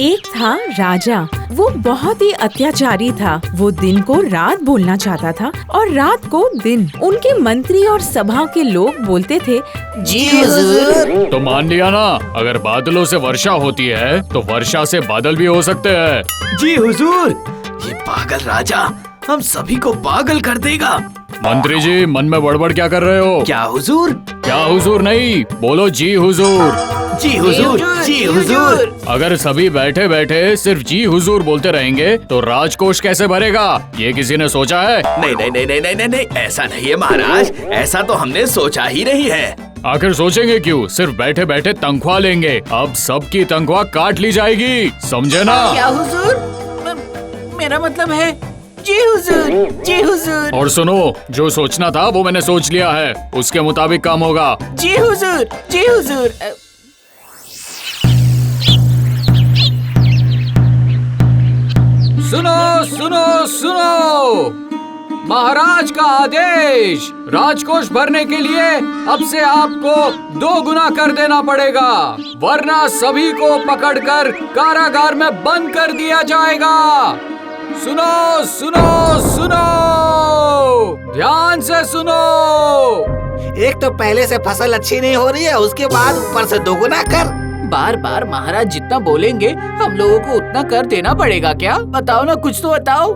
एक था राजा। वो बहुत ही अत्याचारी था। वो दिन को रात बोलना चाहता था और रात को दिन। उनके मंत्री और सभा के लोग बोलते थे, जी हुजूर। तो मान लिया ना, अगर बादलों से वर्षा होती है तो वर्षा से बादल भी हो सकते हैं। जी हुजूर। ये पागल राजा हम सभी को पागल कर देगा। मंत्री जी, मन में बड़बड़ क्या कर रहे हो? क्या हुजूर? क्या हुजूर नहीं, बोलो जी हुजूर। जी हुजूर, जी हुजूर। अगर सभी बैठे बैठे सिर्फ जी हुजूर बोलते रहेंगे तो राजकोष कैसे भरेगा? ये किसी ने सोचा है? नहीं नहीं नहीं नहीं नहीं नहीं, ऐसा नहीं है महाराज, ऐसा तो हमने सोचा ही नहीं है। आखिर सोचेंगे क्यों? सिर्फ बैठे बैठे तनख्वाह लेंगे। अब सबकी तनख्वाह काट ली जाएगी, समझे ना? क्या हुजूर? मेरा मतलब है जी हुजूर, जी हुजूर। और सुनो, जो सोचना था वो मैंने सोच लिया है, उसके मुताबिक काम होगा। जी हुजूर, जी हुजूर। सुनो सुनो सुनो, महाराज का आदेश, राजकोष भरने के लिए अब से आपको 2 गुना कर देना पड़ेगा, वरना सभी को पकड़कर कारागार में बंद कर दिया जाएगा। सुनो सुनो सुनो, ध्यान से सुनो। एक तो पहले से फसल अच्छी नहीं हो रही है, उसके बाद ऊपर से 2 गुना कर। बार बार महाराज जितना बोलेंगे हम लोगों को उतना कर देना पड़ेगा क्या? बताओ ना, कुछ तो बताओ।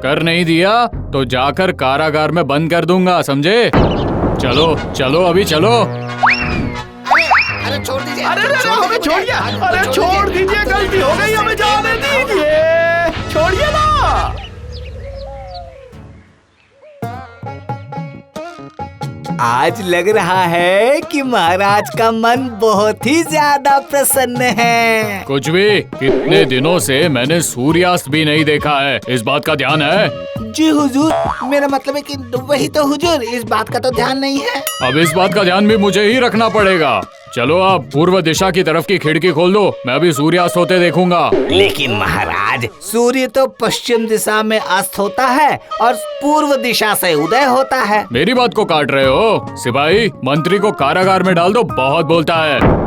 कर नहीं दिया तो जाकर कारागार में बंद कर दूंगा, समझे? चलो चलो अभी चलो। अरे छोड़ दीजिए। अरे हमें छोड़िए, अरे छोड़ दीजिए, गलती हो गई, हमें जाने दीजिए, छोड़िए ना। आज लग रहा है कि महाराज का मन बहुत ही ज्यादा प्रसन्न है। कुछ भी, कितने दिनों से मैंने सूर्यास्त भी नहीं देखा है, इस बात का ध्यान है? जी हुजूर, मेरा मतलब है कि वही तो हुजूर, इस बात का तो ध्यान नहीं है। अब इस बात का ध्यान भी मुझे ही रखना पड़ेगा। चलो आप पूर्व दिशा की तरफ की खिड़की खोल दो, मैं अभी सूर्यास्त होते देखूंगा। लेकिन महाराज, सूर्य तो पश्चिम दिशा में अस्त होता है और पूर्व दिशा से उदय होता है। मेरी बात को काट रहे हो? सिपाही, मंत्री को कारागार में डाल दो, बहुत बोलता है,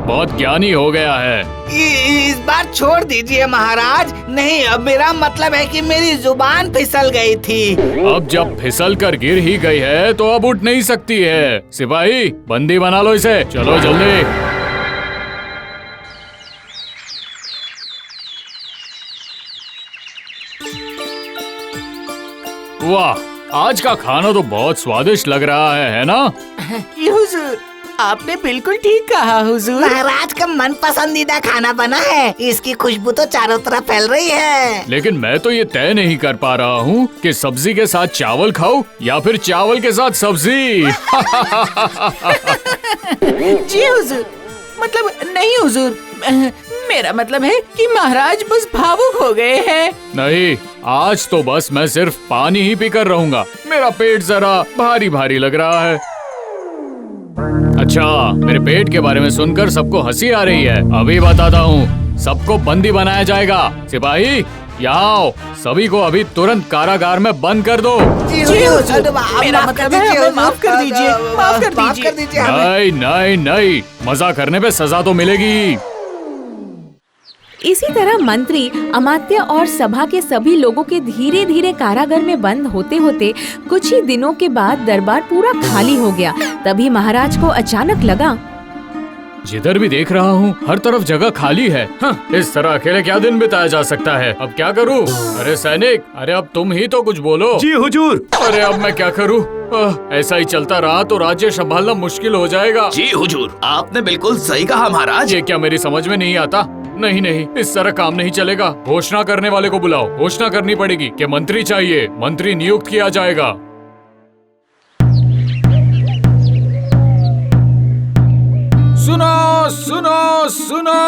बहुत ज्ञानी हो गया है। इस बार छोड़ दीजिए महाराज। नहीं, अब मेरा मतलब है कि मेरी जुबान फिसल गई थी। अब जब फिसल कर गिर ही गई है तो अब उठ नहीं सकती है। सिपाही, बंदी बना लो इसे, चलो जल्दी। वाह, आज का खाना तो बहुत स्वादिष्ट लग रहा है ना? जी हुजूर, आपने बिल्कुल ठीक कहा हुजूर। महाराज का मन पसंदीदा खाना बना है, इसकी खुशबू तो चारों तरफ फैल रही है। लेकिन मैं तो ये तय नहीं कर पा रहा हूँ कि सब्जी के साथ चावल खाऊं या फिर चावल के साथ सब्जी। जी हुजूर, मतलब नहीं हुजूर, मेरा मतलब है कि महाराज बस भावुक हो गए हैं। नहीं, आज तो बस मैं सिर्फ पानी ही पीकर रहूंगा, मेरा पेट जरा भारी भारी लग रहा है। अच्छा, मेरे पेट के बारे में सुनकर सबको हंसी आ रही है। अभी बताता हूँ, सबको बंदी बनाया जाएगा। सिपाही, यहाँ आओ, सभी को अभी तुरंत कारागार में बंद कर दो। जी हुजूर, मेरा मतलब है हमें माफ कर दीजिए, माफ कर दीजिए। नहीं नहीं नहीं, मजा करने पे सजा तो मिलेगी। इसी तरह मंत्री, अमात्य और सभा के सभी लोगों के धीरे धीरे कारागार में बंद होते होते कुछ ही दिनों के बाद दरबार पूरा खाली हो गया। तभी महाराज को अचानक लगा, जिधर भी देख रहा हूँ हर तरफ जगह खाली है। इस तरह अकेले क्या दिन बिताया जा सकता है? अब क्या करूँ? अरे सैनिक, अरे अब तुम ही तो कुछ बोलो। जी हुजूर। अरे अब मैं क्या करूँ? ऐसा ही चलता रहा तो राज्य संभालना मुश्किल हो जाएगा। जी हुजूर, आपने बिल्कुल सही कहा महाराज। ये क्या मेरी समझ में नहीं आता? नहीं नहीं, इस तरह काम नहीं चलेगा। घोषणा करने वाले को बुलाओ, घोषणा करनी पड़ेगी कि मंत्री चाहिए, मंत्री नियुक्त किया जाएगा। सुनो सुनो सुनो,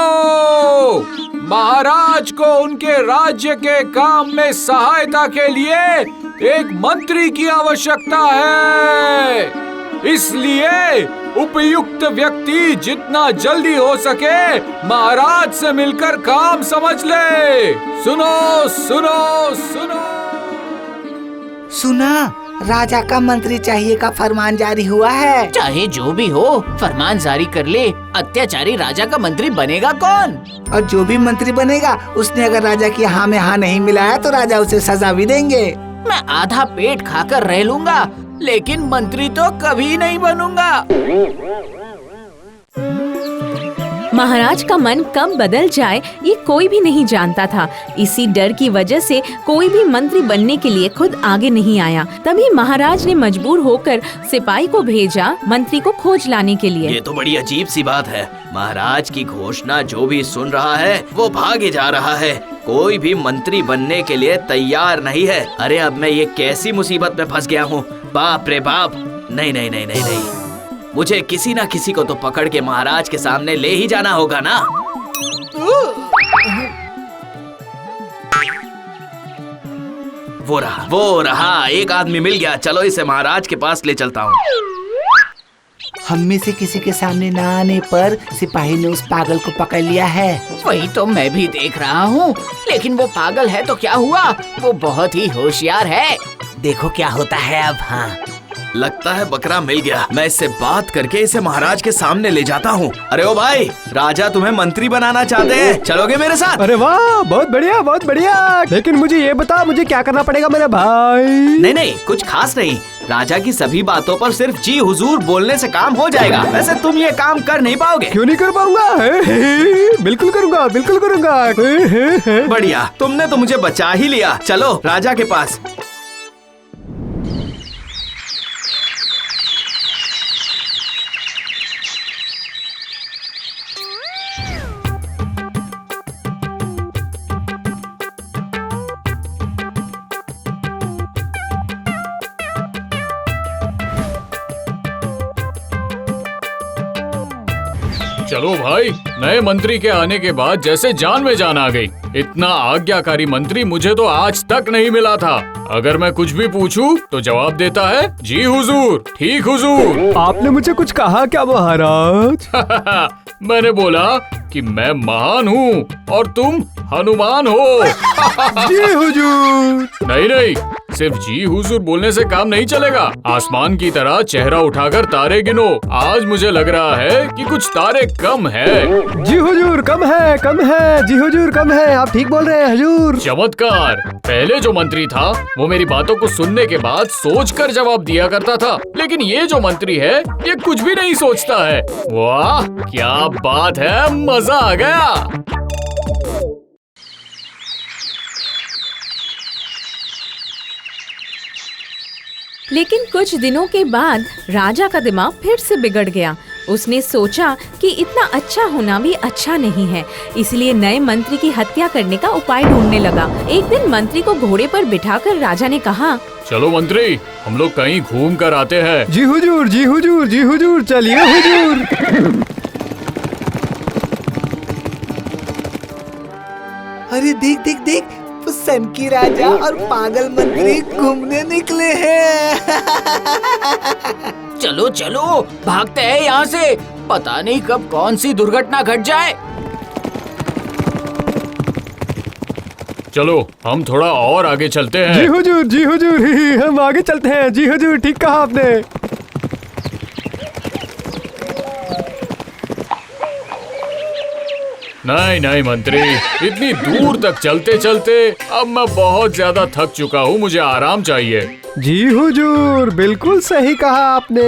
महाराज को उनके राज्य के काम में सहायता के लिए एक मंत्री की आवश्यकता है। इसलिए उपयुक्त व्यक्ति जितना जल्दी हो सके महाराज से मिलकर काम समझ ले। सुनो सुनो सुनो। सुना, राजा का मंत्री चाहिए का फरमान जारी हुआ है। चाहे जो भी हो, फरमान जारी कर ले। अत्याचारी राजा का मंत्री बनेगा कौन? और जो भी मंत्री बनेगा उसने अगर राजा की हाँ में हाँ नहीं मिलाया तो राजा उसे सजा भी देंगे। मैं आधा पेट खाकर रह लूंगा, लेकिन मंत्री तो कभी नहीं बनूंगा। महाराज का मन कब बदल जाए ये कोई भी नहीं जानता था। इसी डर की वजह से कोई भी मंत्री बनने के लिए खुद आगे नहीं आया। तभी महाराज ने मजबूर होकर सिपाही को भेजा मंत्री को खोज लाने के लिए। ये तो बड़ी अजीब सी बात है। महाराज की घोषणा जो भी सुन रहा है वो भागे जा रहा है। कोई भी मंत्री बनने के लिए तैयार नहीं है। अरे अब मैं ये कैसी मुसीबत में फंस गया हूँ। बाप रे बाप। नहीं नहीं नहीं नहीं नहीं, मुझे किसी ना किसी को तो पकड़ के महाराज के सामने ले ही जाना होगा ना। वो रहा, एक आदमी मिल गया। चलो इसे महाराज के पास ले चलता हूँ। हम में से किसी के सामने न आने पर सिपाही ने उस पागल को पकड़ लिया है। वही तो मैं भी देख रहा हूँ, लेकिन वो पागल है तो क्या हुआ, वो बहुत ही होशियार है। देखो क्या होता है अब। हाँ, लगता है बकरा मिल गया। मैं इससे बात करके इसे महाराज के सामने ले जाता हूँ। अरे ओ भाई, राजा तुम्हें मंत्री बनाना चाहते हैं, चलोगे मेरे साथ? अरे वाह, बहुत बढ़िया बहुत बढ़िया। लेकिन मुझे ये बता, मुझे क्या करना पड़ेगा मेरे भाई? नहीं नहीं, कुछ खास नहीं। राजा की सभी बातों पर सिर्फ जी हुजूर बोलने से काम हो जाएगा। वैसे तुम ये काम कर नहीं पाओगे। क्यों नहीं कर पाऊंगा? बिल्कुल करूंगा, बिल्कुल करूंगा। बढ़िया, तुमने तो मुझे बचा ही लिया। चलो राजा के पास। चलो भाई, नए मंत्री के आने के बाद जैसे जान में जान आ गई। इतना आज्ञाकारी मंत्री मुझे तो आज तक नहीं मिला था। अगर मैं कुछ भी पूछूं तो जवाब देता है जी हुजूर, ठीक हुजूर। आपने मुझे कुछ कहा क्या महाराज? मैंने बोला कि मैं महान हूँ और तुम हनुमान हो। जी हुजूर। नहीं नहीं, सिर्फ जी हुजूर बोलने से काम नहीं चलेगा। आसमान की तरह चेहरा उठाकर तारे गिनो। आज मुझे लग रहा है कि कुछ तारे कम है। जी हुजूर, कम है, कम है। जी हुजूर, कम है। आप ठीक बोल रहे हैं हुजूर। चमत्कार। पहले जो मंत्री था वो मेरी बातों को सुनने के बाद सोचकर जवाब दिया करता था, लेकिन ये जो मंत्री है ये कुछ भी नहीं सोचता है। वाह क्या बात है, मजा आ गया। लेकिन कुछ दिनों के बाद राजा का दिमाग फिर से बिगड़ गया। उसने सोचा कि इतना अच्छा होना भी अच्छा नहीं है, इसलिए नए मंत्री की हत्या करने का उपाय ढूंढने लगा। एक दिन मंत्री को घोड़े पर बिठाकर राजा ने कहा, चलो मंत्री, हम लोग कहीं घूम कर आते हैं। जी हुजूर, जी हुजूर, जी हुजूर, चलिए हुजूर। अरे देख देख देख, सन की राजा और पागल मंत्री घूमने निकले हैं। चलो चलो, भागते हैं यहाँ से। पता नहीं कब कौन सी दुर्घटना घट जाए। चलो हम थोड़ा और आगे चलते हैं। जी हुजूर, जी हुजूर, हम आगे चलते हैं। जी हुजूर, ठीक कहा आपने। नहीं नहीं मंत्री, इतनी दूर तक चलते चलते अब मैं बहुत ज्यादा थक चुका हूँ, मुझे आराम चाहिए। जी हुजूर, बिल्कुल सही कहा आपने।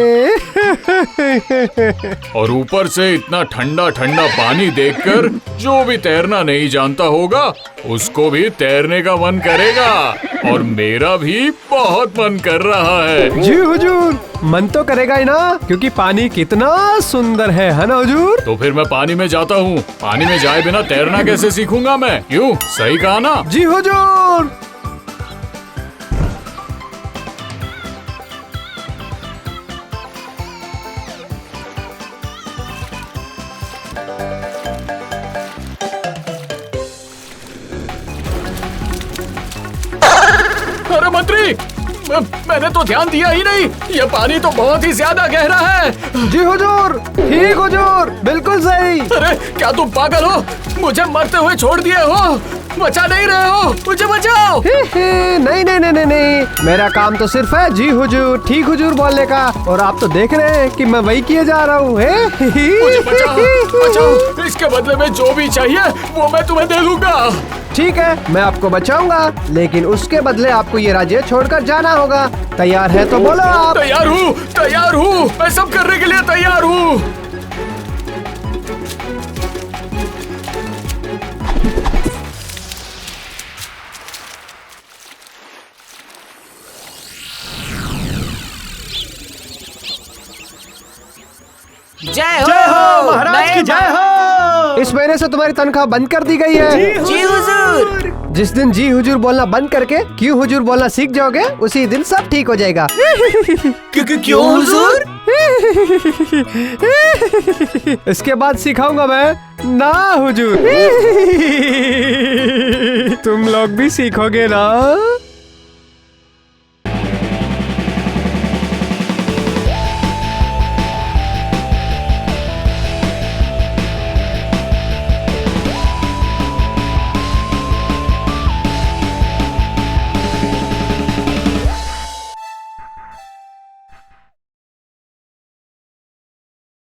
और ऊपर से इतना ठंडा ठंडा पानी देखकर जो भी तैरना नहीं जानता होगा उसको भी तैरने का मन करेगा, और मेरा भी बहुत मन कर रहा है। जी हुजूर, मन तो करेगा ही ना, क्योंकि पानी कितना सुंदर है ना हुजूर? तो फिर मैं पानी में जाता हूँ। पानी में जाए बिना तैरना कैसे सीखूंगा मैं? क्यों, सही कहा ना? जी हुजूर। अरे मंत्री, मैंने तो ध्यान दिया ही नहीं। ये पानी तो बहुत ही ज्यादा गहरा है। जी हुजूर, ठीक हुजूर, बिल्कुल सही। अरे क्या तुम पागल हो? मुझे मरते हुए छोड़ दिए हो? बचा नहीं रहे हो, मुझे बचाओ। नहीं नहीं नहीं नहीं नहीं, मेरा काम तो सिर्फ है जी हुजूर, ठीक हुजूर बोलने का, और आप तो देख रहे हैं कि मैं वही किए जा रहा हूँ। मुझे बचाओ, बचाओ। इसके बदले में जो भी चाहिए वो मैं तुम्हें दे दूंगा। ठीक है, मैं आपको बचाऊंगा, लेकिन उसके बदले आपको ये राज्य छोड़कर जाना होगा। तैयार है तो बोलो आप। तैयार हूँ, तैयार हूँ, मैं सब करने के लिए तैयार हूँ। जय हो महाराज की जय हो। इस महीने से तुम्हारी तनख्वाह बंद कर दी गई है। जी हुजूर। जिस दिन जी हुजूर बोलना बंद करके क्यों हुजूर बोलना सीख जाओगे, उसी दिन सब ठीक हो जाएगा। क्यों हुजूर? इसके बाद सिखाऊंगा मैं ना हुजूर। तुम लोग भी सीखोगे ना।